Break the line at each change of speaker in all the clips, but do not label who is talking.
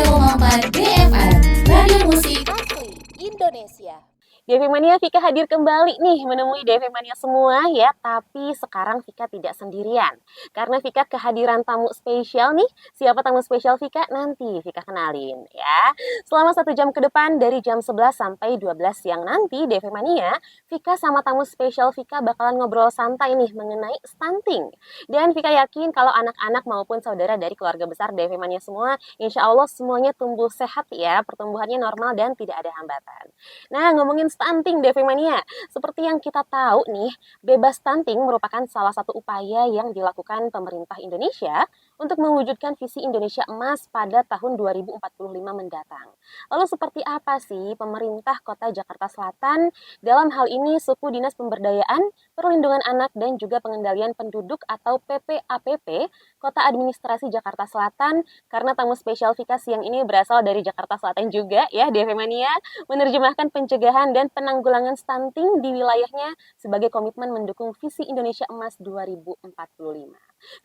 103,4 BFM Radio Musik
Asli Indonesia.
DV Mania Vika hadir kembali nih menemui DV Mania semua ya, tapi sekarang Vika tidak sendirian. Karena Vika kehadiran tamu spesial nih. Siapa tamu spesial Vika? Nanti Vika kenalin ya. Selama 1 jam ke depan dari jam 11 sampai 12 siang nanti DV Mania, Vika sama tamu spesial Vika bakalan ngobrol santai nih mengenai stunting. Dan Vika yakin kalau anak-anak maupun saudara dari keluarga besar DV Mania semua, insya Allah semuanya tumbuh sehat ya, pertumbuhannya normal dan tidak ada hambatan. Nah, ngomongin stunting DV Mania, seperti yang kita tahu nih, bebas stunting merupakan salah satu upaya yang dilakukan pemerintah Indonesia untuk mewujudkan visi Indonesia Emas pada tahun 2045 mendatang. Lalu seperti apa sih pemerintah Kota Jakarta Selatan dalam hal ini suku Dinas Pemberdayaan, Perlindungan Anak dan juga Pengendalian Penduduk atau PPAPP Kota Administrasi Jakarta Selatan, karena tamu spesial Vika siang ini berasal dari Jakarta Selatan juga ya DV Mania, menerjemahkan pencegahan dan penanggulangan stunting di wilayahnya sebagai komitmen mendukung visi Indonesia Emas 2045.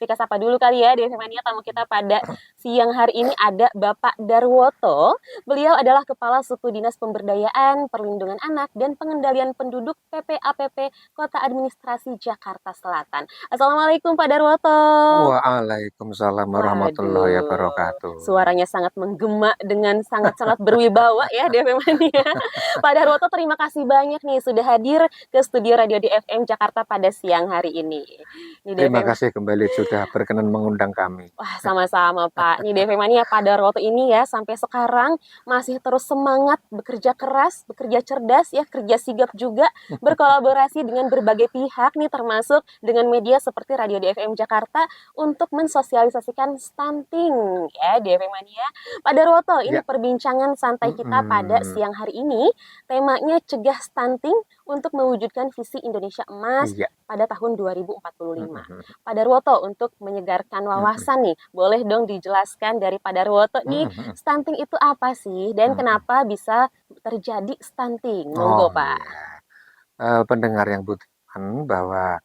Vika sapa dulu kali ya DV Mania, tamu kita pada siang hari ini ada Bapak Darwoto. Beliau adalah Kepala Suku Dinas Pemberdayaan, Perlindungan Anak dan Pengendalian Penduduk PPAPP Kota Administrasi Jakarta Selatan. Assalamualaikum Pak Darwoto.
Waalaikumsalam warahmatullahi wabarakatuh.
Suaranya sangat menggema dengan sangat-sangat berwibawa ya DV Mania. Pak Darwoto, terima kasih banyak nih sudah hadir ke studio Radio DFM Jakarta pada siang hari ini.
Terima kasih kembali sudah berkenan mengundang kami.
Wah, sama-sama Pak. Nih DV Mania, Pak Darwoto ini ya sampai sekarang masih terus semangat bekerja keras, bekerja cerdas ya, kerja sigap juga, berkolaborasi dengan berbagai pihak nih termasuk dengan media seperti Radio DFM Jakarta untuk mensosialisasikan stunting ya DV Mania. Pak Darwoto, ini perbincangan santai kita pada siang hari ini, temanya cegah stunting untuk mewujudkan visi Indonesia Emas pada tahun 2045. Pak Darwoto, untuk menyegarkan wawasan nih, boleh dong dijelaskan dari Pak Darwoto nih, stunting itu apa sih dan kenapa bisa terjadi stunting? Monggo Pak.
Pendengar yang budiman, bahwa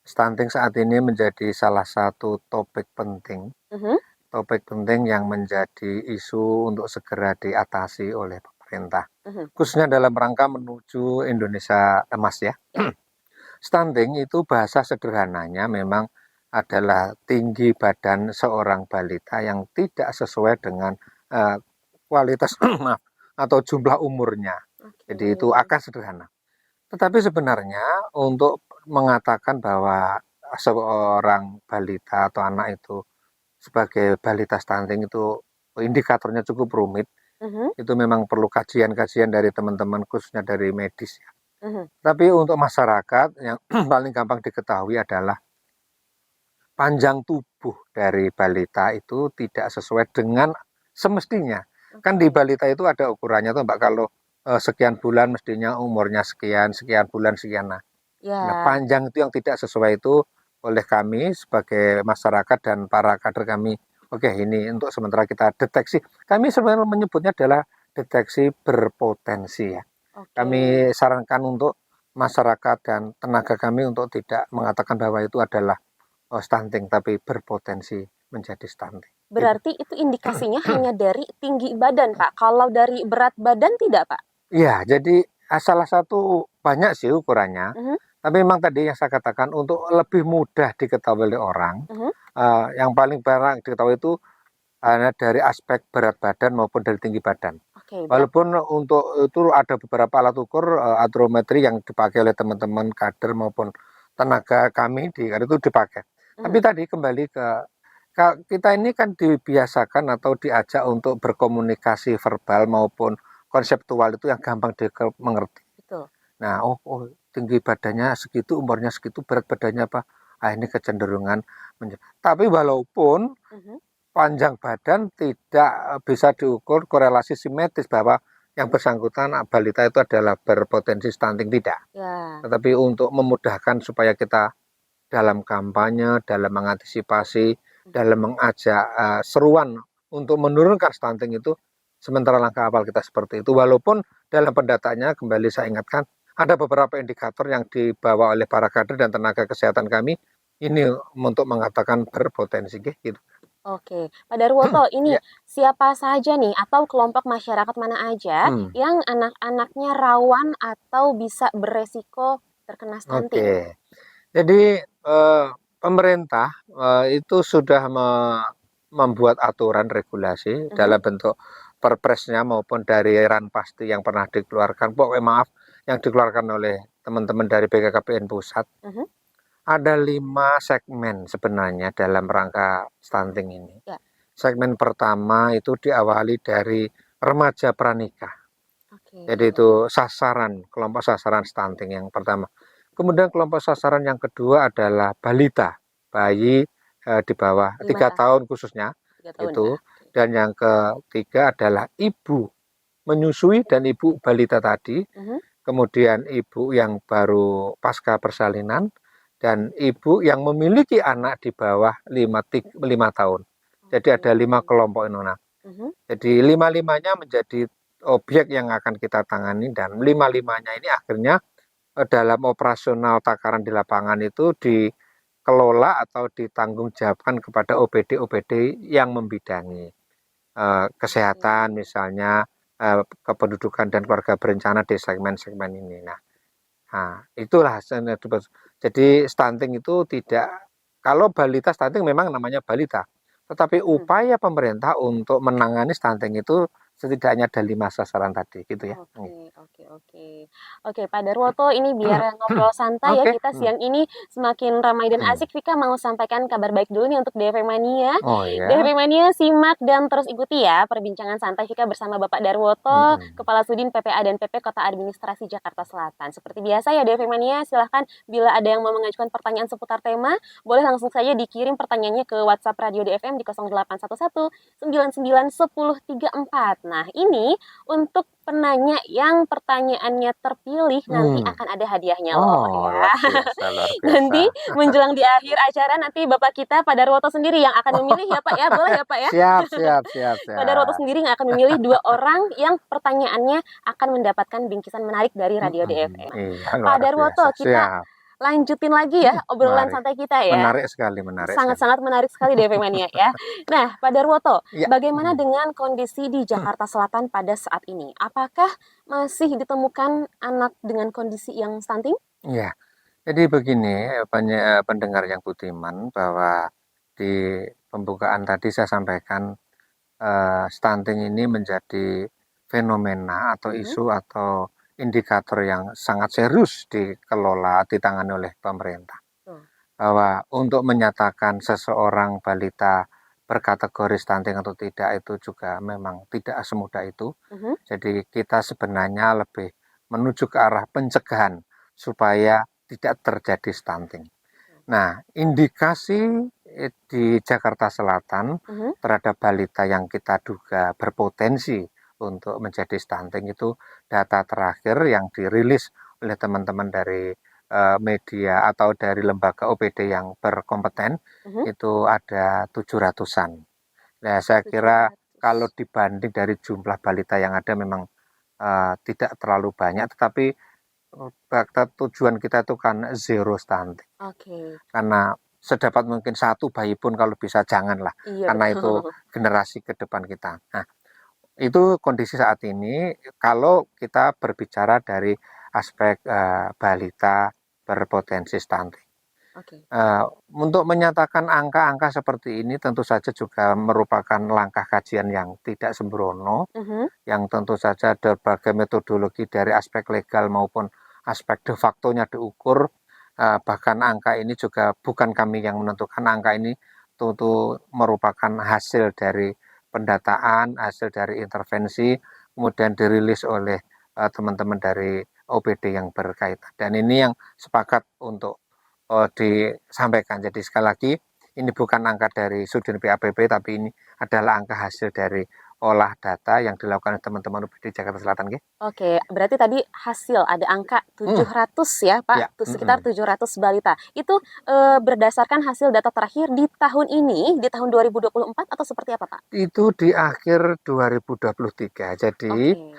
stunting saat ini menjadi salah satu topik penting, topik penting yang menjadi isu untuk segera diatasi oleh pemerintah, khususnya dalam rangka menuju Indonesia Emas ya. Stunting itu bahasa sederhananya memang adalah tinggi badan seorang balita yang tidak sesuai dengan kualitas atau jumlah umurnya. Jadi itu akan sederhana. Tetapi sebenarnya untuk mengatakan bahwa seorang balita atau anak itu sebagai balita stunting itu indikatornya cukup rumit. Itu memang perlu kajian-kajian dari teman-teman khususnya dari medis ya. Tapi untuk masyarakat yang paling gampang diketahui adalah panjang tubuh dari balita itu tidak sesuai dengan semestinya. Kan di balita itu ada ukurannya tuh Mbak, kalau sekian bulan mestinya umurnya sekian, sekian bulan sekian. Nah, panjang itu yang tidak sesuai itu oleh kami sebagai masyarakat dan para kader kami. Oke, ini untuk sementara kita deteksi. Kami sebenarnya menyebutnya adalah deteksi berpotensi ya. Kami sarankan untuk masyarakat dan tenaga kami untuk tidak mengatakan bahwa itu adalah stunting, tapi berpotensi menjadi stunting.
Berarti itu indikasinya hanya dari tinggi badan Pak, kalau dari berat badan tidak Pak?
Iya, jadi salah satu banyak sih ukurannya, tapi memang tadi yang saya katakan untuk lebih mudah diketahui oleh orang, yang paling barang diketahui itu hanya dari aspek berat badan maupun dari tinggi badan. Walaupun untuk itu ada beberapa alat ukur atrometri yang dipakai oleh teman-teman kader maupun tenaga kami itu dipakai. Tapi tadi kembali ke kita ini kan dibiasakan atau diajak untuk berkomunikasi verbal maupun konseptual itu yang gampang dimengerti. Nah, tinggi badannya segitu, umurnya segitu, berat badannya apa? Ini kecenderungan. Tapi walaupun panjang badan tidak bisa diukur korelasi simetris bahwa yang bersangkutan balita itu adalah berpotensi stunting, tidak. Tetapi untuk memudahkan supaya kita dalam kampanye, dalam mengantisipasi, dalam mengajak seruan untuk menurunkan stunting itu, sementara langkah awal kita seperti itu. Walaupun dalam pendataannya, kembali saya ingatkan, ada beberapa indikator yang dibawa oleh para kader dan tenaga kesehatan kami ini untuk mengatakan berpotensi gitu.
Oke, Pak Darwoto, ini
Ya,
siapa saja nih atau kelompok masyarakat mana aja
hmm,
yang anak-anaknya rawan atau bisa beresiko terkena stunting?
oke. Jadi pemerintah itu sudah membuat aturan regulasi
Mhm,
dalam bentuk perpresnya maupun dari Ranpasti yang pernah dikeluarkan. Pokoknya maaf, yang dikeluarkan oleh teman-teman dari BKKBN Pusat.
mhm,
Ada 5 segmen sebenarnya dalam rangka stunting ini.
ya,
Segmen pertama itu diawali dari remaja pranikah. Jadi
oke,
itu sasaran, kelompok sasaran stunting yang pertama. Kemudian kelompok sasaran yang kedua adalah balita, bayi di bawah
5
3
tahun,
tahun khususnya
3 tahun ya,
itu.
oke.
Dan yang ketiga adalah ibu menyusui dan ibu balita tadi.
Mhm,
Kemudian ibu yang baru pasca persalinan dan ibu yang memiliki anak di bawah 5 tahun. Jadi
oke,
ada 5 kelompok ini. Nah,
mhm,
jadi lima-limanya menjadi objek yang akan kita tangani dan lima-limanya ini akhirnya dalam operasional takaran di lapangan itu dikelola atau ditanggung jawabkan kepada OPD-OPD yang membidangi
oke,
kesehatan misalnya, kependudukan dan keluarga berencana di segmen-segmen ini. Nah, itulah jadi stunting itu tidak, kalau balita stunting memang namanya balita, tetapi
mhm.
upaya pemerintah untuk menangani stunting itu setidaknya ada 5 sasaran tadi gitu ya.
Oke, oke, oke. Oke, Pak Darwoto, ini biar ngobrol santai ya
Oke.
kita siang ini semakin ramai dan asik. Vika mau sampaikan kabar baik dulu nih untuk DV Mania.
Oh ya.
DV Mania simak dan terus ikuti ya perbincangan santai Vika bersama Bapak Darwoto,
Mm-mm.
Kepala Sudin PPA dan PP Kota Administrasi Jakarta Selatan. Seperti biasa ya DV Mania, silahkan bila ada yang mau mengajukan pertanyaan seputar tema, boleh langsung saja dikirim pertanyaannya ke WhatsApp Radio DFM di 0811 99 10 34. Nah, ini untuk penanya yang pertanyaannya terpilih nanti
Hmm.
akan ada hadiahnya loh
Oh,
ya.
luar biasa, luar biasa.
Nanti menjelang di akhir acara nanti Bapak kita Pak Darwoto sendiri yang akan memilih ya Pak ya. Boleh ya Pak ya?
Siap, siap, siap,
Pak Darwoto
siap.
sendiri yang akan memilih 2 orang yang pertanyaannya akan mendapatkan bingkisan menarik dari Radio
Mm-mm.
DFM.
Iya,
Pak
luar biasa.
Darwoto, kita
Siap.
lanjutin lagi ya obrolan
Mari.
santai kita ya.
Menarik sekali, menarik sekali.
Sangat-sangat menarik sekali DP Mania ya. Nah, Pak Darwoto,
Iya.
bagaimana dengan kondisi di Jakarta Selatan pada saat ini? Apakah masih ditemukan anak dengan kondisi yang stunting?
Iya. Jadi begini, banyak pendengar yang budiman bahwa di pembukaan tadi saya sampaikan stunting ini menjadi fenomena atau
Mhm,
isu atau indikator yang sangat serius dikelola, ditangani oleh pemerintah.
betul.
Bahwa untuk menyatakan seseorang balita berkategori stunting atau tidak itu juga memang tidak semudah itu.
Mhm,
Jadi kita sebenarnya lebih menuju ke arah pencegahan supaya tidak terjadi stunting. Nah, indikasi di Jakarta Selatan
mhm,
terhadap balita yang kita duga berpotensi untuk menjadi stunting itu data terakhir yang dirilis oleh teman-teman dari media atau dari lembaga OPD yang berkompeten
mhm.
itu ada 700-an. Nah, saya kira
700.
kalau dibanding dari jumlah balita yang ada memang tidak terlalu banyak, tetapi tujuan kita itu kan zero stunting.
Oke.
Karena sedapat mungkin satu bayi pun kalau bisa janganlah,
Iya
karena itu
betul.
generasi ke depan kita. Nah, itu kondisi saat ini kalau kita berbicara dari aspek balita berpotensi stunting.
Oke.
Uh, untuk menyatakan angka-angka seperti ini tentu saja juga merupakan langkah kajian yang tidak sembrono,
Mhm,
yang tentu saja berbagai metodologi dari aspek legal maupun aspek de facto-nya diukur. Bahkan angka ini juga bukan kami yang menentukan, angka ini tentu merupakan hasil dari pendataan, hasil dari intervensi, kemudian dirilis oleh teman-teman dari OPD yang berkaitan. Dan ini yang sepakat untuk disampaikan. Jadi sekali lagi, ini bukan angka dari Sudin PAPB, tapi ini adalah angka hasil dari olah data yang dilakukan oleh teman-teman UPD Jakarta Selatan.
oke, berarti tadi hasil ada angka 700 ya Pak,
Ya,
tuh sekitar 700 balita. Itu berdasarkan hasil data terakhir di tahun ini, di tahun 2024 atau seperti apa Pak?
itu di akhir 2023. Jadi
Oke.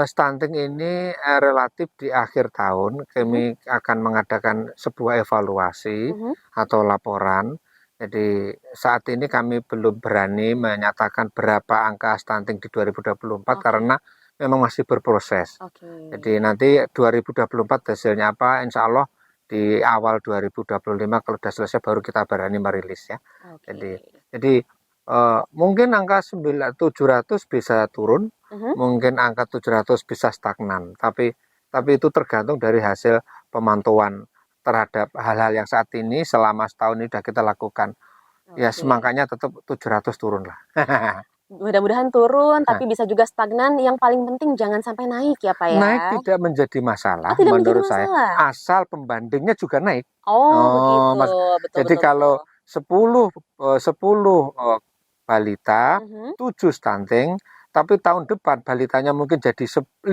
stunting ini relatif di akhir tahun
Mhm,
kami akan mengadakan sebuah evaluasi
mhm,
atau laporan Jadi saat ini kami belum berani menyatakan berapa angka stunting di 2024 karena memang masih berproses. Jadi nanti 2024 hasilnya apa, insya Allah di awal 2025 kalau sudah selesai baru kita berani merilis ya. Jadi mungkin angka 700 bisa turun, mungkin angka 700 bisa stagnan. Tapi itu tergantung dari hasil pemantauan terhadap hal-hal yang saat ini selama setahun ini sudah kita lakukan. Ya semangkanya tetap 700 turun lah.
Mudah-mudahan turun, tapi bisa juga stagnan. Yang paling penting jangan sampai naik ya Pak ya.
Naik tidak menjadi masalah
tidak
menurut
menjadi masalah.
saya, asal pembandingnya juga naik.
Begitu.
Jadi kalau 10 balita, 7 stunting, tapi tahun depan balitanya mungkin jadi 15,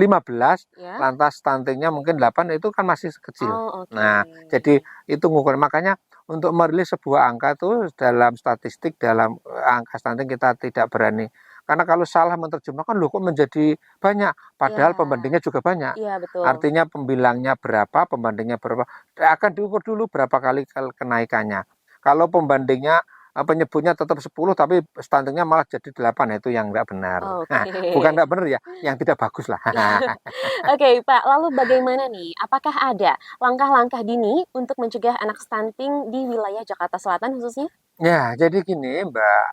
lantas stuntingnya mungkin 8, itu kan masih kecil. Nah, jadi itu ngukur. Makanya untuk merilis sebuah angka itu dalam statistik, dalam angka stunting kita tidak berani. Karena kalau salah menerjemahkan, loh kok menjadi banyak, padahal pembandingnya juga banyak. Artinya pembilangnya berapa, pembandingnya berapa, akan diukur dulu berapa kali kenaikannya. Kalau pembandingnya penyebutnya tetap 10 tapi stuntingnya malah jadi 8, itu yang enggak benar. Bukan enggak benar ya, yang tidak bagus lah.
Oke Pak, lalu bagaimana nih? Apakah ada langkah-langkah dini untuk mencegah anak stunting di wilayah Jakarta Selatan khususnya?
Ya, jadi gini Mbak,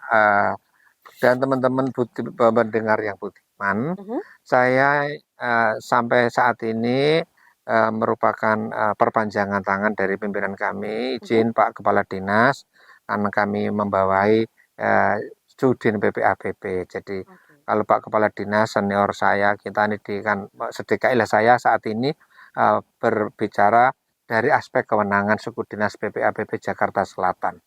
dan teman-teman pendengar yang budiman, saya sampai saat ini merupakan perpanjangan tangan dari pimpinan kami, izin Pak Kepala Dinas, karena kami membawahi Sudin PPAPP. Jadi kalau Pak Kepala Dinas senior saya, kita ini kan sedekailah saya saat ini berbicara dari aspek kewenangan suku dinas PPAPP Jakarta Selatan.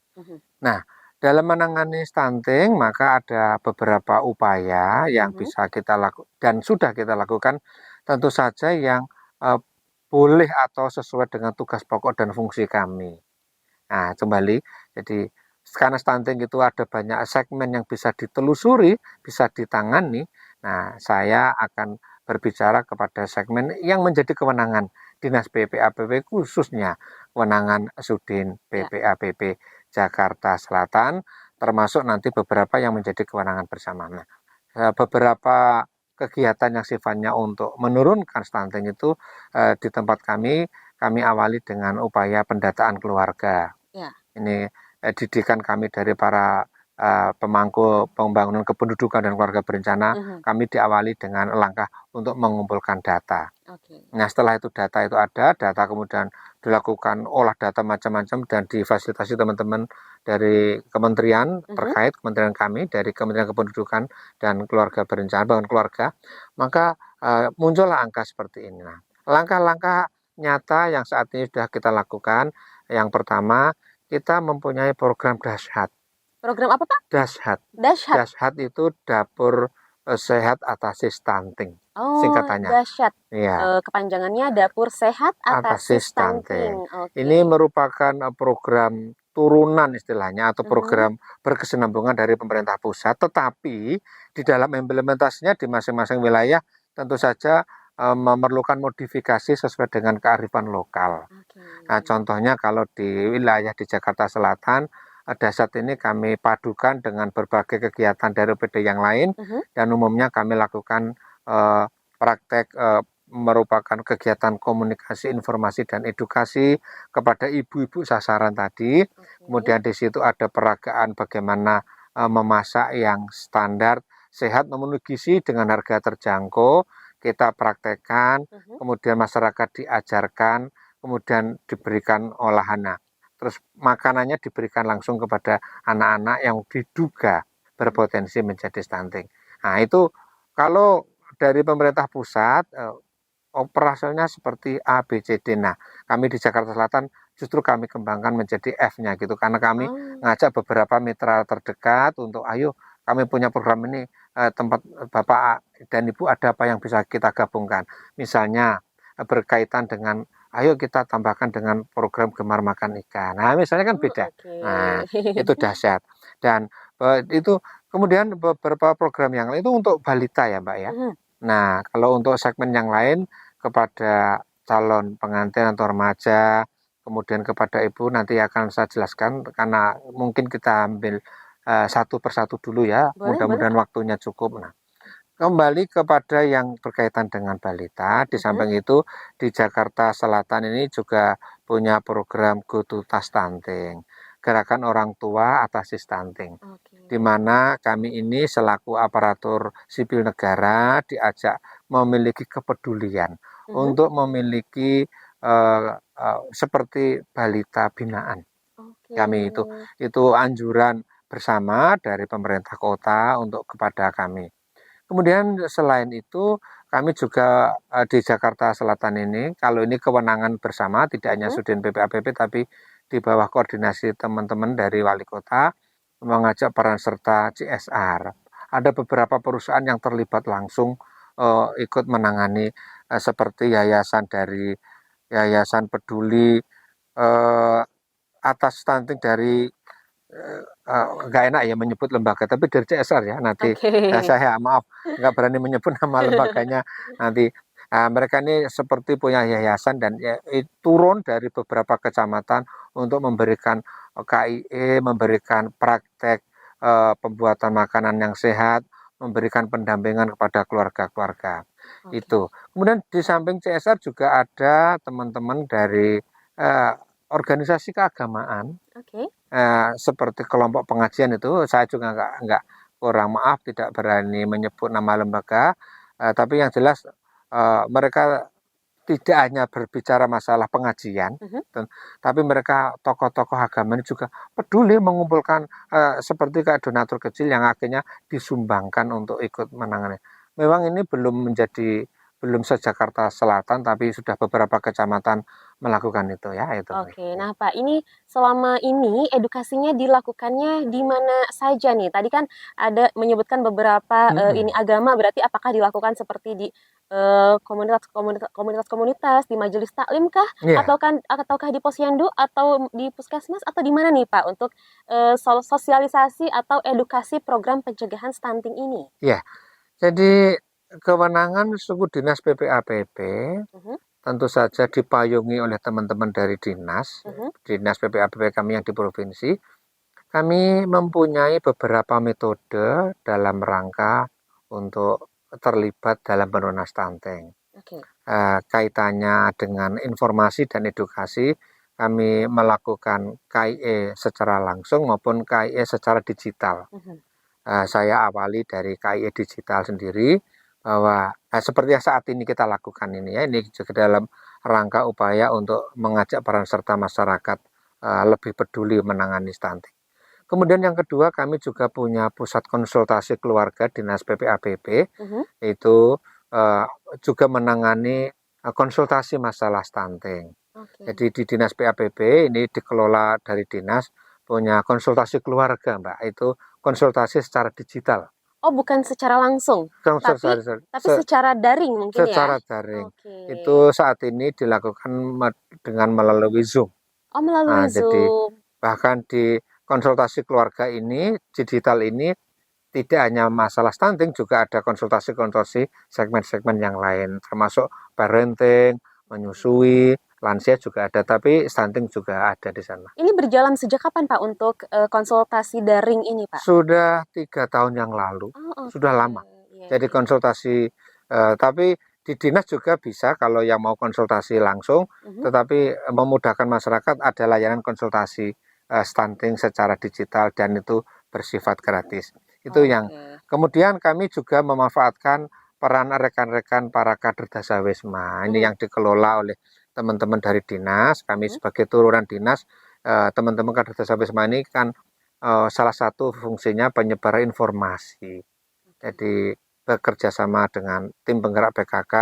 Nah, dalam menangani stunting maka ada beberapa upaya yang bisa kita lakukan dan sudah kita lakukan, tentu saja yang boleh atau sesuai dengan tugas pokok dan fungsi kami. Nah, kembali, jadi karena stunting itu ada banyak segmen yang bisa ditelusuri, bisa ditangani. Nah, saya akan berbicara kepada segmen yang menjadi kewenangan Dinas PPAPP, khususnya kewenangan Sudin PPAPP Jakarta Selatan, termasuk nanti beberapa yang menjadi kewenangan bersama. Nah, beberapa kegiatan yang sifatnya untuk menurunkan stunting itu di tempat kami awali dengan upaya pendataan keluarga. Ini didikan kami dari para pemangku pembangunan kependudukan dan keluarga berencana, kami diawali dengan langkah untuk mengumpulkan data. Nah, setelah itu data itu ada, data kemudian dilakukan olah data macam-macam dan difasilitasi teman-teman dari kementerian terkait, kementerian kami, dari Kementerian Kependudukan dan Keluarga Berencana, Bangun Keluarga, maka muncullah angka seperti ini. Nah, langkah-langkah nyata yang saat ini sudah kita lakukan, yang pertama, kita mempunyai program Dashhat.
Program apa Pak?
Dashhat.
Dashhat
itu Dapur Sehat Atasi Stunting. Singkatannya.
Dashhat.
Ya.
Kepanjangannya Dapur Sehat Atasi Stunting.
Ini merupakan program turunan istilahnya atau program berkesinambungan dari pemerintah pusat, tetapi di dalam implementasinya di masing-masing wilayah tentu saja memerlukan modifikasi sesuai dengan kearifan lokal. Nah, contohnya kalau di wilayah di Jakarta Selatan, Dashhat ini kami padukan dengan berbagai kegiatan dari OPD yang lain, dan umumnya kami lakukan praktek merupakan kegiatan komunikasi, informasi, dan edukasi kepada ibu-ibu sasaran tadi. Kemudian di situ ada peragaan bagaimana memasak yang standar, sehat, memenuhi gizi dengan harga terjangkau, kita praktekkan, kemudian masyarakat diajarkan, kemudian diberikan olahan. Terus makanannya diberikan langsung kepada anak-anak yang diduga berpotensi menjadi stunting. Nah, itu kalau dari pemerintah pusat operasionalnya seperti A, B, C, D. Nah, kami di Jakarta Selatan justru kami kembangkan menjadi F-nya gitu, karena kami ngajak beberapa mitra terdekat untuk ayo kami punya program ini, tempat Bapak dan Ibu ada apa yang bisa kita gabungkan. Misalnya berkaitan dengan ayo kita tambahkan dengan program Gemar Makan Ikan. Nah, misalnya kan beda. Nah, itu Dashhat. Dan itu kemudian beberapa program yang lain itu untuk balita ya Mbak ya. Nah, kalau untuk segmen yang lain kepada calon pengantin atau remaja, kemudian kepada Ibu nanti akan saya jelaskan karena mungkin kita ambil satu persatu dulu ya. Mudah-mudahan waktunya cukup. Nah, kembali kepada yang berkaitan dengan balita, di samping itu di Jakarta Selatan ini juga punya program Go Tuntas Stunting, gerakan orang tua atasi stunting, di mana kami ini selaku aparatur sipil negara diajak memiliki kepedulian untuk memiliki seperti balita binaan. Kami itu anjuran bersama dari pemerintah kota untuk kepada kami. Kemudian selain itu kami juga di Jakarta Selatan ini, kalau ini kewenangan bersama tidak hanya Sudin PPAPP tapi di bawah koordinasi teman-teman dari wali kota mengajak peran serta CSR. Ada beberapa perusahaan yang terlibat langsung ikut menangani seperti yayasan dari Yayasan Peduli atas stunting dari nggak enak ya menyebut lembaga, tapi dari CSR ya nanti. Saya maaf nggak berani menyebut nama lembaganya nanti. Mereka ini seperti punya yayasan dan turun dari beberapa kecamatan untuk memberikan KIE, memberikan praktek pembuatan makanan yang sehat, memberikan pendampingan kepada keluarga-keluarga. Itu. Kemudian di samping CSR juga ada teman-teman dari organisasi keagamaan. Seperti kelompok pengajian itu, saya juga nggak kurang maaf tidak berani menyebut nama lembaga, tapi yang jelas mereka tidak hanya berbicara masalah pengajian, tapi mereka tokoh-tokoh agama ini juga peduli mengumpulkan seperti kayak donatur kecil yang akhirnya disumbangkan untuk ikut menangani. Memang ini belum se-Jakarta Selatan, tapi sudah beberapa kecamatan melakukan itu ya.
Nah Pak, ini selama ini edukasinya dilakukannya di mana saja nih? Tadi kan ada menyebutkan beberapa ini agama, berarti apakah dilakukan seperti di komunitas-komunitas, di majelis taklim kah? Ataukah di posyandu atau di puskesmas atau di mana nih Pak untuk sosialisasi atau edukasi program pencegahan stunting ini?
Ya, jadi kewenangan suku dinas PPAPP tentu saja dipayungi oleh teman-teman dari dinas PPAPP kami yang di provinsi. Kami mempunyai beberapa metode dalam rangka untuk terlibat dalam penurunan stunting. Kaitannya dengan informasi dan edukasi, kami melakukan KIE secara langsung maupun KIE secara digital. Saya awali dari KIE digital sendiri, bahwa seperti yang saat ini kita lakukan ini ya, ini juga dalam rangka upaya untuk mengajak peran serta masyarakat lebih peduli menangani stunting. Kemudian yang kedua, kami juga punya pusat konsultasi keluarga dinas PPAPP, itu juga menangani konsultasi masalah stunting. Jadi di dinas PPAPP ini dikelola dari dinas, punya konsultasi keluarga Mbak, itu konsultasi secara digital.
Oh, bukan secara langsung, tapi secara daring mungkin
secara daring. Itu saat ini dilakukan dengan melalui Zoom.
Oh, melalui Zoom.
Jadi bahkan di konsultasi keluarga ini, digital ini, tidak hanya masalah stunting, juga ada konsultasi-konsultasi segmen-segmen yang lain, termasuk parenting, menyusui, lansia juga ada, tapi stunting juga ada di sana.
Ini berjalan sejak kapan Pak untuk konsultasi daring ini Pak?
Sudah 3 tahun yang lalu, sudah lama. Jadi konsultasi, tapi di dinas juga bisa kalau yang mau konsultasi langsung, tetapi memudahkan masyarakat ada layanan konsultasi stunting secara digital dan itu bersifat gratis. Itu yang. Kemudian kami juga memanfaatkan peran rekan-rekan para kader Dasawisma. Ini yang dikelola oleh teman-teman dari dinas. Kami sebagai turunan dinas, teman-teman kader Dasawisma ini kan salah satu fungsinya penyebaran informasi. Jadi bekerja sama dengan tim penggerak PKK,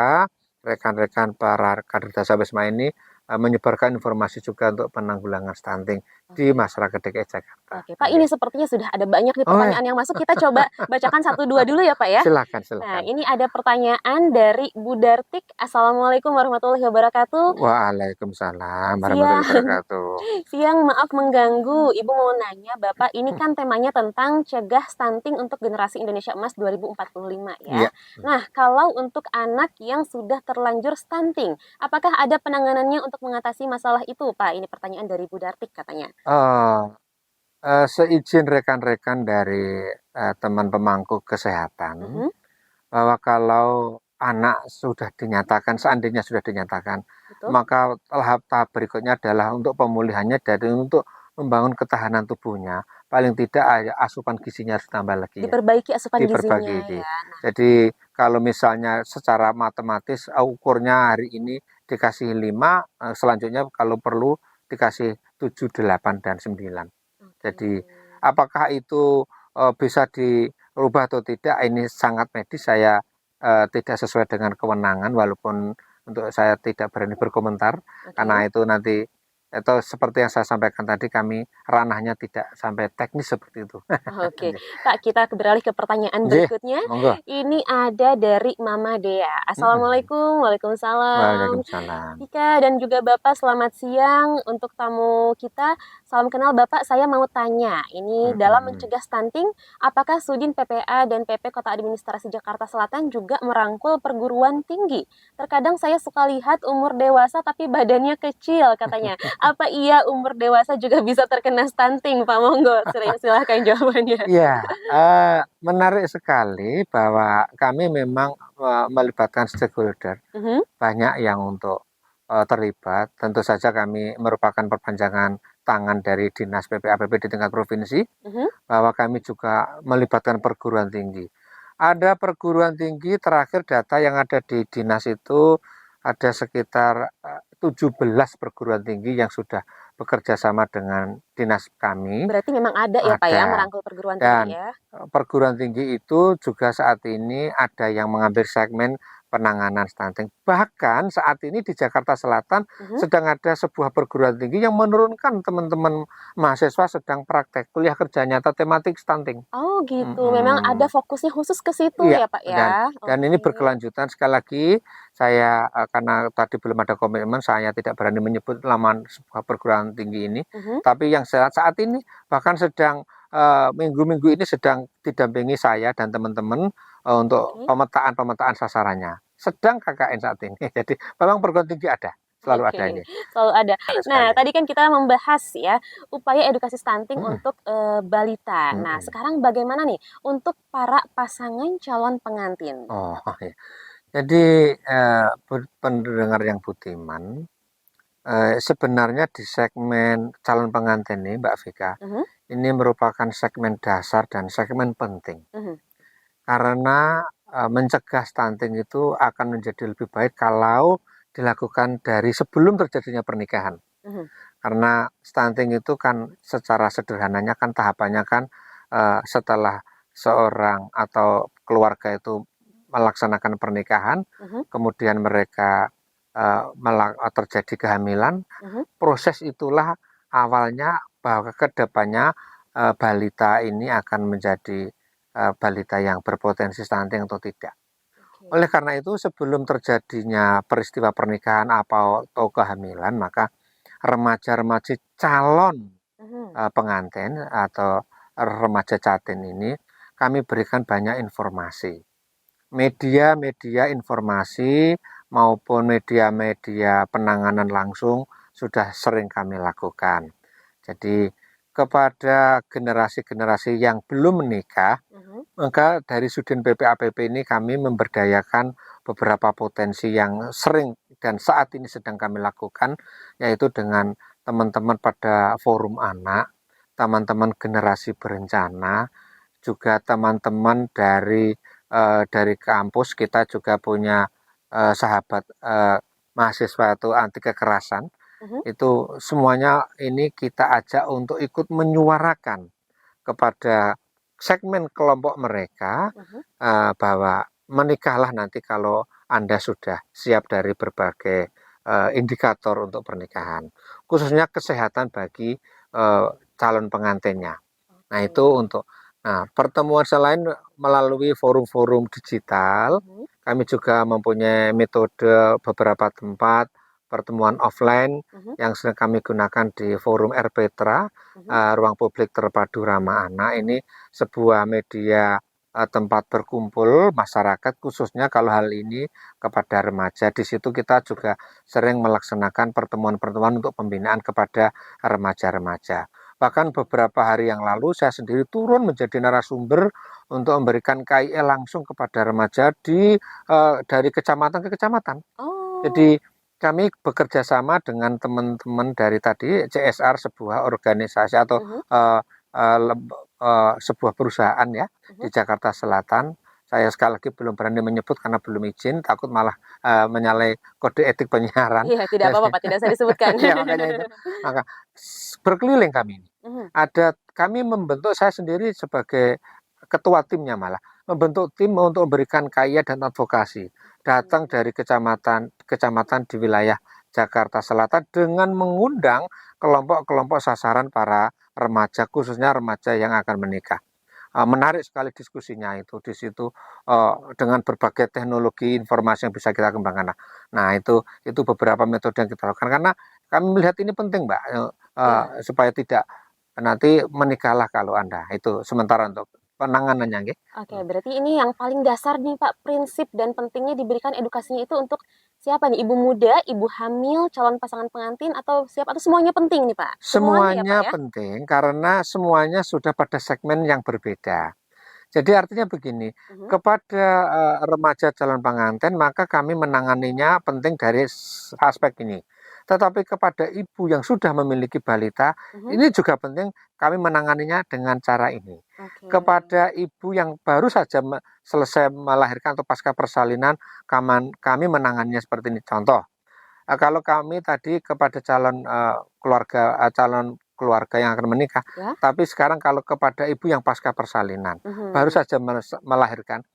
rekan-rekan para kader Dasawisma ini menyebarkan informasi juga untuk penanggulangan stunting di masyarakat DKI Jakarta.
Oke, Pak, ini sepertinya sudah ada banyak nih
Oh,
pertanyaan yang masuk. Kita coba bacakan 1-2 dulu ya, Pak ya.
silakan,
Nah,
silakan.
ini ada pertanyaan dari Bu Dartik. Assalamualaikum warahmatullahi wabarakatuh.
Waalaikumsalam warahmatullahi
Siang,
wabarakatuh.
siang, maaf mengganggu. Ibu mau nanya, Bapak, ini kan temanya tentang cegah stunting untuk generasi Indonesia Emas 2045 ya.
Iya.
Nah, kalau untuk anak yang sudah terlanjur stunting, apakah ada penanganannya untuk mengatasi masalah itu, Pak? Ini pertanyaan dari Bu Dartik katanya.
Oh, seizin rekan-rekan dari teman pemangku kesehatan
Mhm,
bahwa kalau anak sudah dinyatakan, seandainya sudah dinyatakan,
betul.
maka tahap-tahap berikutnya adalah untuk pemulihannya dari untuk membangun ketahanan tubuhnya. Paling tidak asupan gizinya harus ditambah lagi ya,
Diperbaiki asupan
diperbagi.
gizinya ya.
Jadi kalau misalnya secara matematis ukurnya hari ini dikasih 5, selanjutnya kalau perlu dikasih 7, 8, dan 9.
Oke.
Jadi apakah itu bisa dirubah atau tidak, ini sangat medis, saya tidak sesuai dengan kewenangan, walaupun untuk saya tidak berani berkomentar, karena
Oke.
itu nanti atau seperti yang saya sampaikan tadi, kami ranahnya tidak sampai teknis seperti itu.
Oke, Pak, kita beralih ke pertanyaan
Nggih,
berikutnya.
monggo.
Ini ada dari Mama Dea.
Mm-mm.
Assalamualaikum, waalaikumsalam.
Waalaikumsalam.
Tika dan juga Bapak, selamat siang. Untuk tamu kita, salam kenal Bapak. Saya mau tanya, ini dalam
Mm-mm.
mencegah stunting, apakah Sudin PPA dan PP Kota Administrasi Jakarta Selatan juga merangkul perguruan tinggi? Terkadang saya suka lihat umur dewasa tapi badannya kecil katanya. Apa iya umur dewasa juga bisa terkena stunting, Pak? Monggo, silahkan jawabannya.
Ya, menarik sekali bahwa kami memang melibatkan stakeholder.
Mhm,
Banyak yang untuk terlibat. Tentu saja kami merupakan perpanjangan tangan dari Dinas PPAPP di tingkat provinsi,
mhm,
bahwa kami juga melibatkan perguruan tinggi. Ada perguruan tinggi, terakhir data yang ada di dinas itu ada sekitar 17 perguruan tinggi yang sudah bekerja sama dengan dinas kami.
berarti memang ada ya, Pak, ya,
Ada.
merangkul perguruan tinggi
Dan
ya?
perguruan tinggi itu juga saat ini ada yang mengambil segmen penanganan stunting. Bahkan saat ini di Jakarta Selatan
Mhm.
sedang ada sebuah perguruan tinggi yang menurunkan teman-teman mahasiswa sedang praktek kuliah kerja nyata tematik stunting.
Oh, gitu, memang ada
Mm-mm.
fokusnya khusus ke situ
Iya,
ya, Pak,
dan
ya?
ini
Oke.
berkelanjutan. Sekali lagi saya karena tadi belum ada komitmen, saya tidak berani menyebut nama sebuah perguruan tinggi ini.
Mhm,
Tapi yang saat ini bahkan sedang minggu-minggu ini sedang didampingi saya dan teman-teman untuk
oke.
pemetaan sasarannya. Sedang KKN saat ini. Jadi memang perguruan tinggi ada, selalu ada
Oke,
ini.
selalu ada.
Banyak
Nah,
sekali.
tadi kan kita membahas ya, upaya edukasi stunting
Mm-mm,
untuk balita. Nah,
mm-mm.
sekarang bagaimana nih untuk para pasangan calon pengantin?
Oh, ya. Jadi pendengar yang budiman, sebenarnya di segmen calon pengantin ini, Mbak Vika,
Mhm,
ini merupakan segmen dasar dan segmen penting.
mhm,
Karena mencegah stunting itu akan menjadi lebih baik kalau dilakukan dari sebelum terjadinya pernikahan.
mhm.
Karena stunting itu kan secara sederhananya kan tahapannya kan setelah seorang atau keluarga itu melaksanakan pernikahan,
Mhm,
kemudian mereka terjadi kehamilan,
mhm.
proses itulah awalnya bahwa ke depannya balita ini akan menjadi balita yang berpotensi stunting atau tidak. Oleh
Oke.
karena itu sebelum terjadinya peristiwa pernikahan atau kehamilan, maka remaja-remaja calon
Mhm.
pengantin atau remaja catin ini kami berikan banyak informasi. Media-media informasi maupun media-media penanganan langsung sudah sering kami lakukan. Jadi kepada generasi-generasi yang belum menikah,
Mhm.
maka dari Sudin PPAPP ini kami memberdayakan beberapa potensi yang sering dan saat ini sedang kami lakukan, yaitu dengan teman-teman pada forum anak, teman-teman generasi berencana, juga teman-teman dari kampus. Kita juga punya sahabat mahasiswa itu anti kekerasan.
Mhm.
Itu semuanya ini kita ajak untuk ikut menyuarakan kepada segmen kelompok mereka
Mhm.
bahwa menikahlah nanti kalau Anda sudah siap dari berbagai indikator untuk pernikahan, khususnya kesehatan bagi calon pengantinnya. Nah,
Oke.
itu untuk pertemuan selain melalui forum-forum digital, kami juga mempunyai metode beberapa tempat pertemuan offline yang sering kami gunakan di forum RPTRA, Ruang Publik Terpadu Ramah Anak. Ini sebuah media tempat berkumpul masyarakat, khususnya kalau hal ini kepada remaja. Di situ kita juga sering melaksanakan pertemuan-pertemuan untuk pembinaan kepada remaja-remaja. Bahkan beberapa hari yang lalu saya sendiri turun menjadi narasumber untuk memberikan KIE langsung kepada remaja dari kecamatan ke kecamatan.
Oh.
Jadi kami bekerja sama dengan teman-teman dari tadi CSR, sebuah organisasi atau sebuah perusahaan ya di Jakarta Selatan. Saya sekali lagi belum berani menyebut karena belum izin, takut malah menyalahi kode etik penyiaran.
Iya, tidak apa-apa, Pak, tidak usah disebutkan.
Ya, makanya itu. Maka berkeliling kami ini. Kami membentuk, saya sendiri sebagai ketua timnya malah, membentuk tim untuk memberikan KIA dan advokasi. Datang dari kecamatan di wilayah Jakarta Selatan dengan mengundang kelompok-kelompok sasaran para remaja, khususnya remaja yang akan menikah. Menarik sekali diskusinya itu di situ dengan berbagai teknologi informasi yang bisa kita kembangkan. Nah, itu beberapa metode yang kita lakukan karena kami melihat ini penting, Mbak, supaya tidak nanti menikahlah kalau Anda. Itu sementara untuk penanganannya, nggih.
Oke, berarti ini yang paling dasar nih, Pak, prinsip dan pentingnya diberikan edukasinya itu untuk siapa nih? Ibu muda, ibu hamil, calon pasangan pengantin, atau siapa? Atau semuanya penting nih, Pak?
Semuanya
ya, Pak, ya?
penting karena semuanya sudah pada segmen yang berbeda. Jadi artinya begini, kepada remaja calon pengantin maka kami menanganinya penting dari aspek ini. Tetapi kepada ibu yang sudah memiliki balita, ini juga penting kami menanganinya dengan cara ini. Kepada ibu yang baru saja selesai melahirkan atau pasca persalinan, kami menanganinya seperti ini. Contoh, kalau kami tadi kepada calon keluarga yang akan menikah, tapi sekarang kalau kepada ibu yang pasca persalinan, baru saja melahirkan,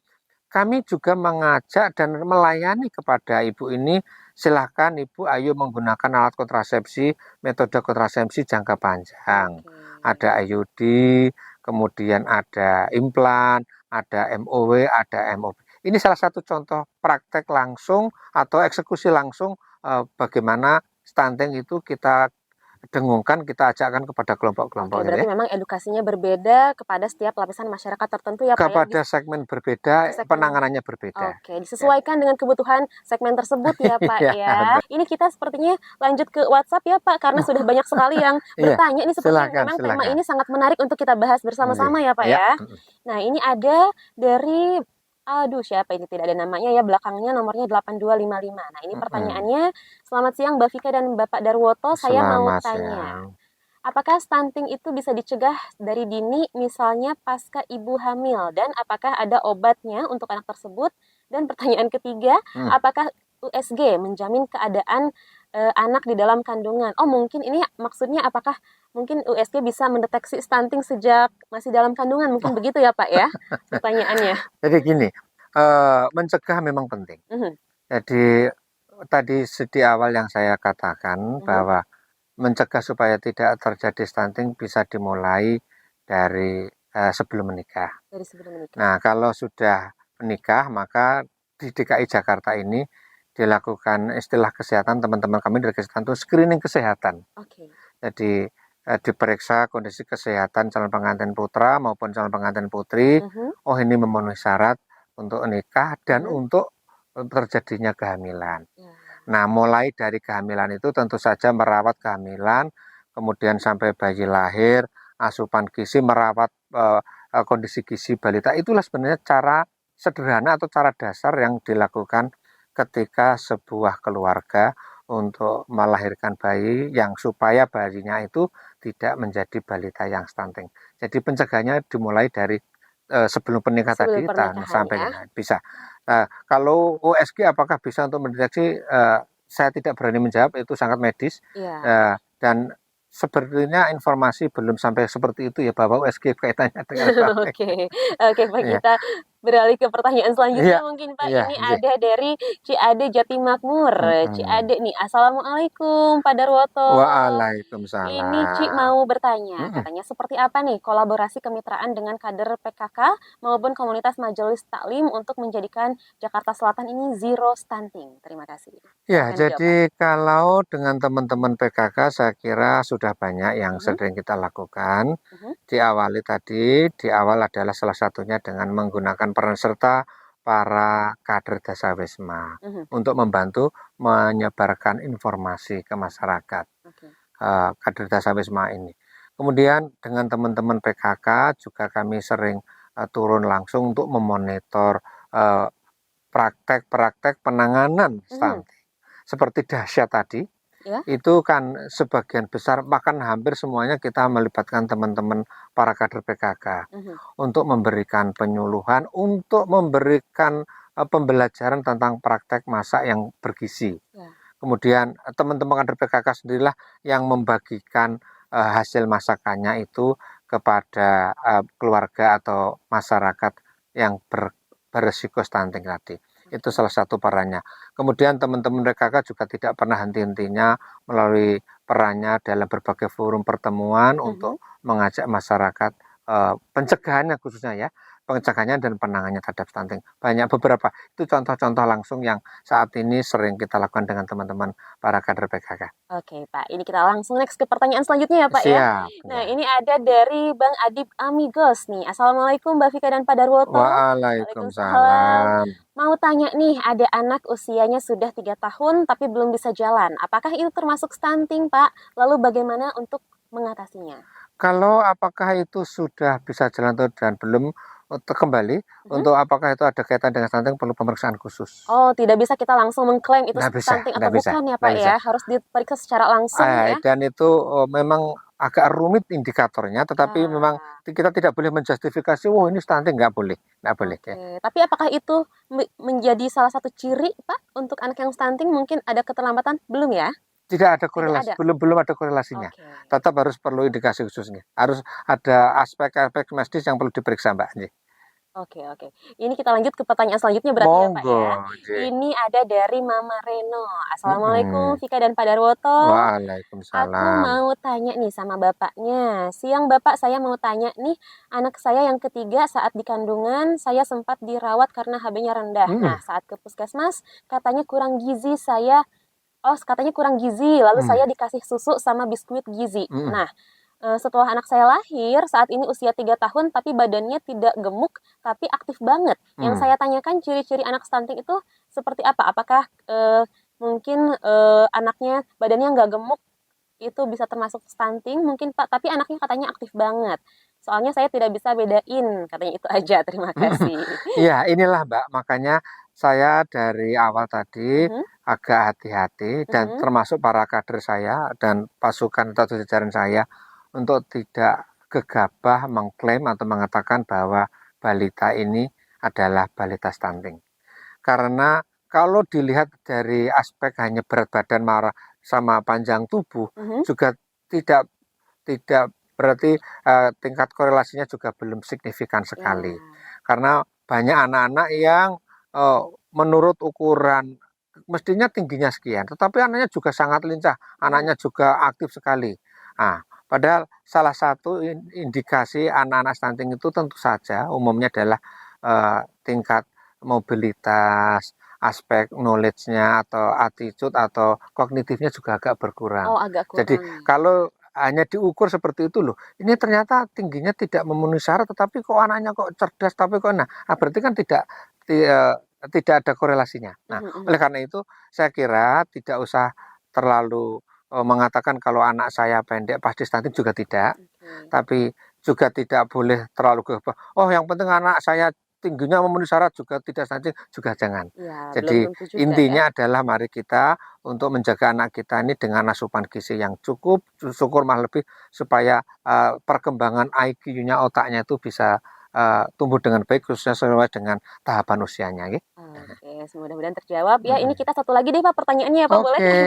kami juga mengajak dan melayani kepada ibu ini, silahkan ibu ayo menggunakan alat kontrasepsi, metode kontrasepsi jangka panjang. Ada IUD, kemudian ada implan, ada MOW, ada MOP. Ini salah satu contoh praktek langsung atau eksekusi langsung bagaimana stunting itu kita dengungkan, kita ajakkan kepada kelompok-kelompok.
Berarti memang edukasinya berbeda kepada setiap lapisan masyarakat tertentu ya, Pak?
Kepada segmen berbeda, penanganannya berbeda.
Oke, disesuaikan dengan kebutuhan segmen tersebut ya, Pak ya. Ini kita sepertinya lanjut ke WhatsApp ya, Pak, karena sudah banyak sekali yang bertanya. Ini sepertinya memang tema ini sangat menarik untuk kita bahas bersama-sama ya, Pak ya. Nah, ini ada dari siapa ini, tidak ada namanya ya, belakangnya nomornya 8255. Nah, ini pertanyaannya, selamat siang Mbak Vika dan Bapak Darwoto, saya mau tanya, apakah stunting itu bisa dicegah dari dini, misalnya pasca ibu hamil, dan apakah ada obatnya untuk anak tersebut? Dan pertanyaan ketiga, apakah USG menjamin keadaan anak di dalam kandungan? Oh, mungkin ini maksudnya apakah mungkin USG bisa mendeteksi stunting sejak masih dalam kandungan? Mungkin begitu ya, Pak ya, pertanyaannya.
Jadi gini, mencegah memang penting. Jadi tadi di awal yang saya katakan bahwa mencegah supaya tidak terjadi stunting bisa dimulai dari sebelum menikah. Nah, kalau sudah menikah maka di DKI Jakarta ini dilakukan istilah kesehatan, teman-teman kami dari kesehatan itu screening kesehatan. Jadi diperiksa kondisi kesehatan calon pengantin putra maupun calon pengantin putri. Oh, ini memenuhi syarat untuk nikah dan untuk terjadinya kehamilan. Nah, mulai dari kehamilan itu tentu saja merawat kehamilan, kemudian sampai bayi lahir, asupan gizi, merawat kondisi gizi balita. Itulah sebenarnya cara sederhana atau cara dasar yang dilakukan ketika sebuah keluarga untuk melahirkan bayi yang supaya bayinya itu tidak menjadi balita yang stunting. Jadi pencegahannya dimulai dari sebelum pernikahan tadi sampai bisa. Kalau USG apakah bisa untuk mendeteksi? Saya tidak berani menjawab, itu sangat medis. Dan sepertinya informasi belum sampai seperti itu ya, bahwa USG kaitannya dengan
Oke, Pak, kita Beralih ke pertanyaan selanjutnya
Iya,
mungkin Pak,
iya,
ini
nggih.
ada dari Ciade Jatimakmur.
Mhm.
Ciade nih, Assalamualaikum Pak Darwoto. Ini Ci
Waalaikumsalam.
mau bertanya,
Mhm.
katanya seperti apa nih kolaborasi kemitraan dengan kader PKK maupun komunitas Majelis Taklim untuk menjadikan Jakarta Selatan ini zero stunting? Terima kasih.
Ya,
Silakan dijawab Pak.
jadi kalau dengan teman-teman PKK saya kira sudah banyak yang
Mhm,
sering kita lakukan.
mhm,
Diawali tadi, di awal adalah salah satunya dengan menggunakan peran serta para kader Dasawisma
mhm.
untuk membantu menyebarkan informasi ke masyarakat,
Oke.
kader Dasawisma ini. Kemudian dengan teman-teman PKK juga kami sering turun langsung untuk memonitor eh, praktek-praktek penanganan
Mhm,
stunting. Seperti dahsyat tadi,
ya.
itu kan sebagian besar, bahkan hampir semuanya kita melibatkan teman-teman para kader PKK
Mhm,
untuk memberikan penyuluhan, untuk memberikan pembelajaran tentang praktek masak yang bergizi.
ya.
Kemudian teman-teman kader PKK sendirilah yang membagikan hasil masakannya itu kepada keluarga atau masyarakat yang beresiko stunting tadi. Itu
Oke.
salah satu perannya. Kemudian teman-teman PKK juga tidak pernah henti-hentinya melalui perannya dalam berbagai forum pertemuan
Mhm.
untuk mengajak masyarakat pencegahannya khususnya ya, pencegahannya dan penanganannya terhadap stunting. Banyak beberapa, itu contoh-contoh langsung yang saat ini sering kita lakukan dengan teman-teman para kader PKK.
Oke Pak, ini kita langsung next ke pertanyaan selanjutnya ya Pak ya.
Siap,
Nah
ya.
ini ada dari Bang Adib Amigos nih. Assalamualaikum Mbak Vika dan Pak Darwoto. Waalaikumsalam.
Waalaikumsalam.
Mau tanya nih, ada anak usianya sudah 3 tahun tapi belum bisa jalan. Apakah itu termasuk stunting Pak? Lalu bagaimana untuk mengatasinya?
Kalau apakah itu sudah bisa jalan dan belum kembali,
Mhm.
untuk apakah itu ada kaitan dengan stunting perlu pemeriksaan khusus.
Oh, tidak bisa kita langsung mengklaim itu
Nggak bisa,
stunting atau
nggak bisa,
bukan ya Pak
nggak bisa.
ya? Harus diperiksa secara langsung ya.
Dan itu memang agak rumit indikatornya, tetapi memang
Ya.
kita tidak boleh menjustifikasi, "Wah ini stunting," nggak boleh ya.
Oke, tapi apakah itu menjadi salah satu ciri, Pak, untuk anak yang stunting mungkin ada keterlambatan? Belum ya?
Tidak ada
Tidak
korelasi,
ada.
belum ada korelasinya.
Oke.
Tetap harus perlu indikasi khususnya. Harus ada aspek-aspek medis yang perlu diperiksa, Mbak.
Oke, oke. Ini kita lanjut ke pertanyaan selanjutnya berarti ya, Pak
Monggo,
ya.
nggih.
Ini ada dari Mama Reno. Assalamualaikum
Mhm.
Vika dan Pak Darwoto. Aku
Waalaikumsalam.
mau tanya nih sama bapaknya. Siang Bapak, saya mau tanya nih, anak saya yang ketiga saat di kandungan, saya sempat dirawat karena HB-nya rendah. Nah,
Mhm,
saat ke puskesmas, katanya kurang gizi saya. Oh, katanya kurang gizi, lalu
mhm,
saya dikasih susu sama biskuit gizi.
mhm,
Nah, setelah anak saya lahir, saat ini usia 3 tahun, tapi badannya tidak gemuk, tapi aktif banget. Yang
mhm.
saya tanyakan ciri-ciri anak stunting itu seperti apa? Apakah mungkin anaknya badannya nggak gemuk, itu bisa termasuk stunting mungkin Pak, tapi anaknya katanya aktif banget. Soalnya saya tidak bisa bedain, katanya itu aja. Terima kasih.
Iya, inilah Mbak, makanya saya dari awal tadi
Mhm,
agak hati-hati dan
mhm,
termasuk para kader saya dan pasukan atau jajaran saya untuk tidak gegabah mengklaim atau mengatakan bahwa balita ini adalah balita stunting. Karena kalau dilihat dari aspek hanya berat badan marah sama panjang tubuh
mhm.
juga tidak tidak berarti tingkat korelasinya juga belum signifikan
Ya.
sekali. Karena banyak anak-anak yang menurut ukuran mestinya tingginya sekian, tetapi anaknya juga sangat lincah,
Mhm,
anaknya juga aktif sekali. Nah, padahal salah satu indikasi anak-anak stunting itu tentu saja umumnya adalah tingkat mobilitas, aspek knowledge-nya atau attitude atau kognitifnya juga agak berkurang.
oh agak
Jadi
kurang ya.
kalau hanya diukur seperti itu loh, ini ternyata tingginya tidak memenuhi syarat, tetapi kok anaknya kok cerdas, tapi kok berarti kan tidak ada korelasinya. Nah,
Mhm,
oleh
mhm.
karena itu saya kira tidak usah terlalu mengatakan kalau anak saya pendek pasti stunting, juga tidak,
Oke.
tapi juga tidak boleh terlalu gegabah. Oh, yang penting anak saya tingginya memenuhi syarat juga tidak stunting, juga jangan.
Iya, belum
Jadi
tentu juga ya.
intinya adalah mari kita untuk menjaga anak kita ini dengan asupan gizi yang cukup, syukur malah lebih, supaya perkembangan IQ-nya, otaknya itu bisa tumbuh dengan baik, khususnya sesuai dengan tahapan usianya. Gitu.
Oke, mudah-mudahan terjawab ya. Ini
Mm-mm.
kita satu lagi deh Pak pertanyaannya ya Pak, boleh?
Oke.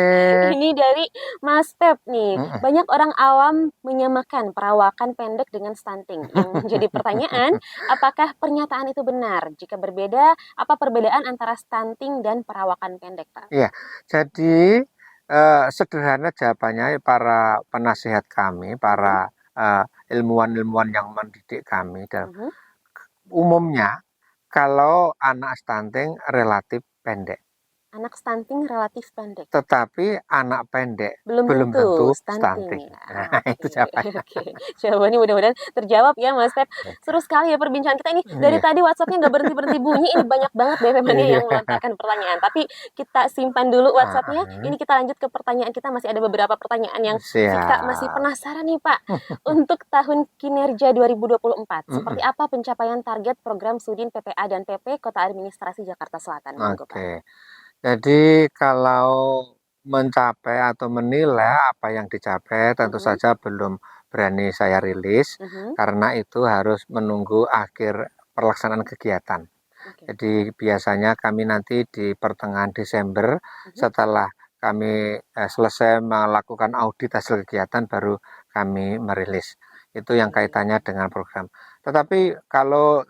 Ini dari Mas Pep nih.
Mm-mm.
Banyak orang awam menyamakan perawakan pendek dengan stunting. Yang menjadi pertanyaan, apakah pernyataan itu benar? Jika berbeda, apa perbedaan antara stunting dan perawakan pendek, Pak?
Iya, jadi sederhana jawabannya para penasihat kami, para ilmuwan-ilmuwan yang mendidik kami, dan
Mhm.
umumnya kalau anak stunting relatif pendek,
Anak stunting relatif pendek.
tetapi anak pendek
Belum
belum
tentu
tentu
stunting
stunting.
ya.
Nah, itu
Oke,
jawabannya.
oke. Jawabannya mudah-mudahan terjawab ya Mas Pep. Seru sekali ya perbincangan kita ini. Dari
Iya,
tadi WhatsApp-nya nggak berhenti-berhenti bunyi. Ini banyak banget BFM Mania yang
iya.
melontarkan pertanyaan. Tapi kita simpan dulu WhatsApp-nya.
Ah,
Ini kita lanjut ke pertanyaan kita. Masih ada beberapa pertanyaan yang Vika masih
siap.
penasaran nih Pak. Untuk tahun kinerja 2024, seperti
Mm-mm.
apa pencapaian target program Sudin PPA dan PP Kota Administrasi Jakarta Selatan? Monggo Pak.
Oke, jadi kalau mencapai atau menilai apa yang dicapai tentu
Mhm,
saja belum berani saya rilis
mhm.
karena itu harus menunggu akhir pelaksanaan kegiatan.
Oke.
Jadi biasanya kami nanti di pertengahan Desember
Mhm.
setelah kami selesai melakukan audit hasil kegiatan baru kami merilis. Itu yang
Oke.
kaitannya dengan program. Tetapi kalau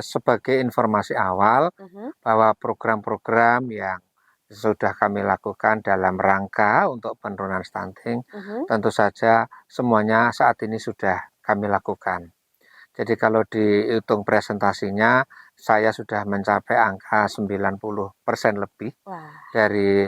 sebagai informasi awal
Mhm,
bahwa program-program yang sudah kami lakukan dalam rangka untuk penurunan stunting,
mhm.
tentu saja semuanya saat ini sudah kami lakukan. Jadi kalau dihitung presentasinya, saya sudah mencapai angka 90% lebih
Wah.
dari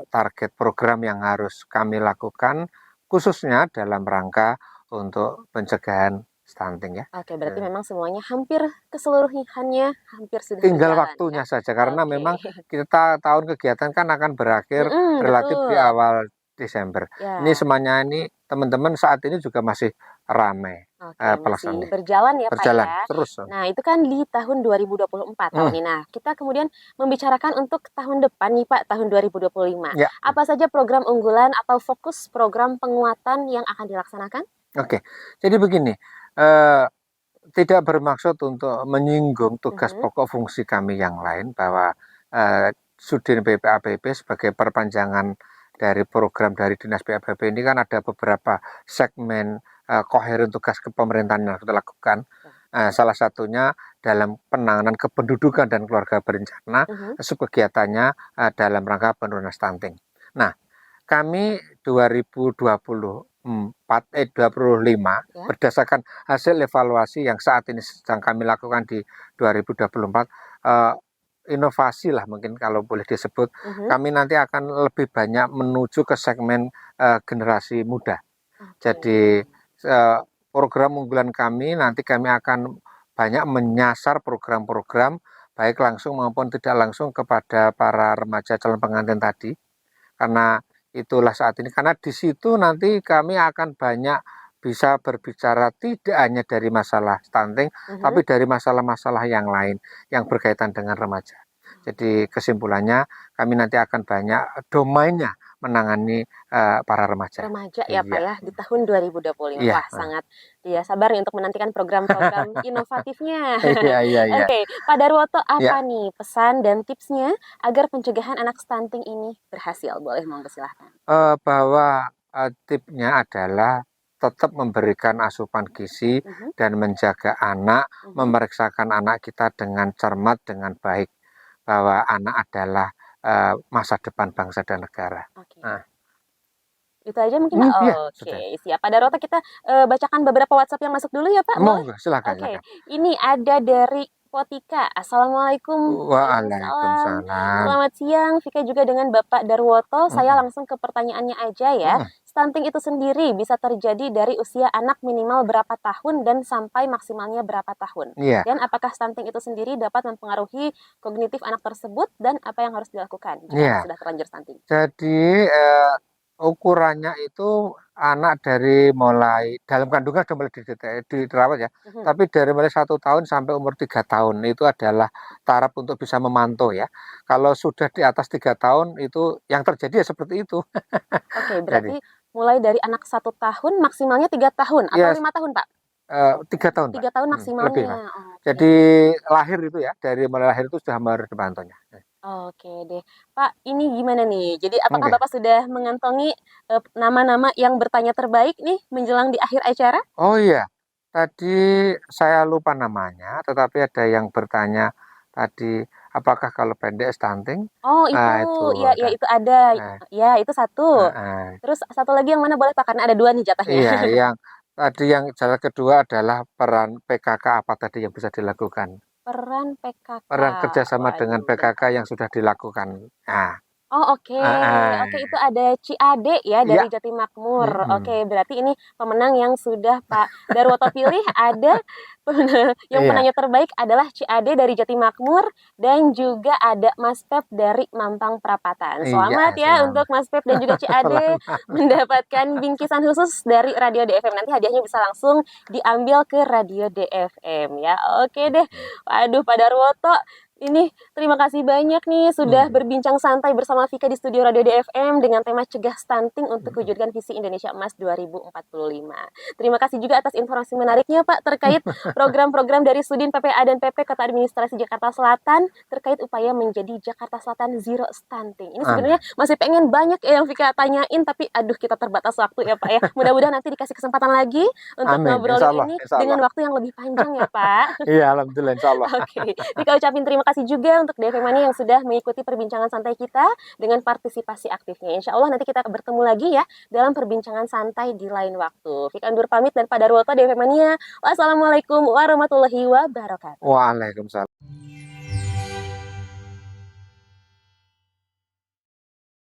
target program yang harus kami lakukan, khususnya dalam rangka untuk pencegahan stunting ya.
Oke, berarti memang semuanya hampir keseluruhannya hampir sudah
Tinggal
berjalan ya?
waktunya saja, karena
Oke.
memang kita tahun kegiatan kan akan berakhir
Mhm,
relatif di
betul.
awal Desember. Ini
Ya,
semuanya ini teman-teman saat ini juga masih ramai
oke, masih
pelaksanaannya.
berjalan ya, Pak,
Berjalan
ya.
terus.
Nah, itu kan di tahun 2024 tahun
Hmm,
ini. Nah, kita kemudian membicarakan untuk tahun depan nih, Pak, tahun 2025.
ya,
Apa saja program unggulan atau fokus program penguatan yang akan dilaksanakan?
oke. Jadi begini, eh, tidak bermaksud untuk menyinggung tugas
Mhm,
pokok fungsi kami yang lain bahwa Sudin PPAPP sebagai perpanjangan dari program dari Dinas PPAPP ini kan ada beberapa segmen koheren tugas kepemerintahan yang kita lakukan. Salah satunya dalam penanganan kependudukan dan keluarga berencana,
mhm,
subkegiatannya dalam rangka penurunan stunting. Nah, kami 2025
ya.
berdasarkan hasil evaluasi yang saat ini sedang kami lakukan di 2024, inovasi lah mungkin kalau boleh disebut,
Mhm,
kami nanti akan lebih banyak menuju ke segmen generasi muda.
oke.
Jadi program unggulan kami nanti kami akan banyak menyasar program-program baik langsung maupun tidak langsung kepada para remaja calon pengantin tadi, karena itulah saat ini, karena di situ nanti kami akan banyak bisa berbicara tidak hanya dari masalah stunting,
Mhm.
tapi dari masalah-masalah yang lain yang berkaitan dengan remaja. Jadi kesimpulannya kami nanti akan banyak domainnya menangani para remaja.
Remaja ya Pak
Iya,
ya di tahun 2025.
iya,
Wah, sangat ya sabar nih untuk menantikan program-program inovatifnya.
iya, iya, iya,
Oke, Pak Darwoto apa
ya.
nih pesan dan tipsnya agar pencegahan anak stunting ini berhasil? Boleh monggo silahkan.
Bahwa tipsnya adalah tetap memberikan asupan gizi
Mhm,
dan menjaga anak,
mhm.
memeriksakan anak kita dengan cermat, dengan baik, bahwa anak adalah masa depan bangsa dan negara.
Oke.
Nah,
Itu aja mungkin Pak?
iya,
Oke,
sudah.
siap. Pak Darwoto kita bacakan beberapa WhatsApp yang masuk dulu ya Pak, boleh?
Monggo, silakan,
Oke,
silakan.
ini ada dari Potika. Assalamualaikum. Waalaikumsalam.
Waalaikumsalam.
Selamat siang, Vika juga dengan Bapak Darwoto. Saya
Mm-mm,
langsung ke pertanyaannya aja ya.
mm-mm.
Stunting itu sendiri bisa terjadi dari usia anak minimal berapa tahun dan sampai maksimalnya berapa tahun?
Iya,
Dan apakah stunting itu sendiri dapat mempengaruhi kognitif anak tersebut dan apa yang harus dilakukan jika anak
iya.
sudah terlanjur stunting?
Jadi ukurannya itu anak dari mulai dalam kandungan sudah mulai dirawat ya,
Mhm.
tapi dari mulai 1 tahun sampai umur 3 tahun itu adalah taraf untuk bisa memantau ya. Kalau sudah di atas 3 tahun itu yang terjadi ya seperti itu.
Oke,
Jadi
berarti mulai dari anak 1 tahun maksimalnya 3 tahun atau
ya
5 tahun, Pak?
3 tahun Pak,
3 tahun
lebih
maksimalnya.
Mas.
Oke.
Jadi lahir itu ya, dari mulai lahir itu sudah harus dipantaunya.
Oke deh. Pak, ini gimana nih? Jadi apakah
Oke.
Bapak sudah mengantongi nama-nama yang bertanya terbaik nih menjelang di akhir acara?
Oh iya, tadi saya lupa namanya, tetapi ada yang bertanya tadi, apakah kalau pendek stunting?
Oh itu,
Ah, itu
ya ya
ada.
itu ada.
Eh,
Ya itu satu.
eh.
Terus satu lagi yang mana boleh Pak? Karena ada dua nih jatahnya.
Iya, yang tadi yang jalan kedua adalah peran PKK apa tadi yang bisa dilakukan?
Peran PKK.
Peran kerjasama dengan
Waduh.
PKK yang sudah dilakukan. Nah,
Oh oke, oke itu ada Ciade ya
iya,
dari Jatimekmur.
mm-mm.
Oke, berarti ini pemenang yang sudah Pak Darwoto pilih ada yang
Iya,
penanya terbaik adalah Ciade dari Jatimekmur dan juga ada Mas Pep dari Mampang Perapatan.
iya,
Selamat ya untuk
selamat.
Mas Pep dan juga Ciade
Selamat.
mendapatkan bingkisan khusus dari Radio DFM. Nanti hadiahnya bisa langsung diambil ke Radio DFM ya. Oke deh. Waduh Pak Darwoto, ini terima kasih banyak nih sudah
Mm,
berbincang santai bersama Vika di studio Radio DFM dengan tema cegah stunting untuk
mm,
mewujudkan visi Indonesia Emas 2045. Terima kasih juga atas informasi menariknya Pak terkait program-program dari Sudin PPA dan PP Kota Administrasi Jakarta Selatan terkait upaya menjadi Jakarta Selatan Zero Stunting. Ini sebenarnya
Amin.
masih pengen banyak ya yang Vika tanyain tapi aduh kita terbatas waktu ya Pak ya. Mudah-mudahan nanti dikasih kesempatan lagi untuk
Amin. Insya
ngobrolin
Allah,
ini
insya
dengan
Allah.
waktu yang lebih panjang ya Pak.
Iya, alhamdulillah, insya Allah.
Oke, Vika ucapin terima kasih juga untuk DV Mania yang sudah mengikuti perbincangan santai kita dengan partisipasi aktifnya. Insya Allah nanti kita bertemu lagi ya dalam perbincangan santai di lain waktu. Vika undur pamit dan pada Darwoto DV Mania. Wassalamualaikum warahmatullahi wabarakatuh.
Waalaikumsalam.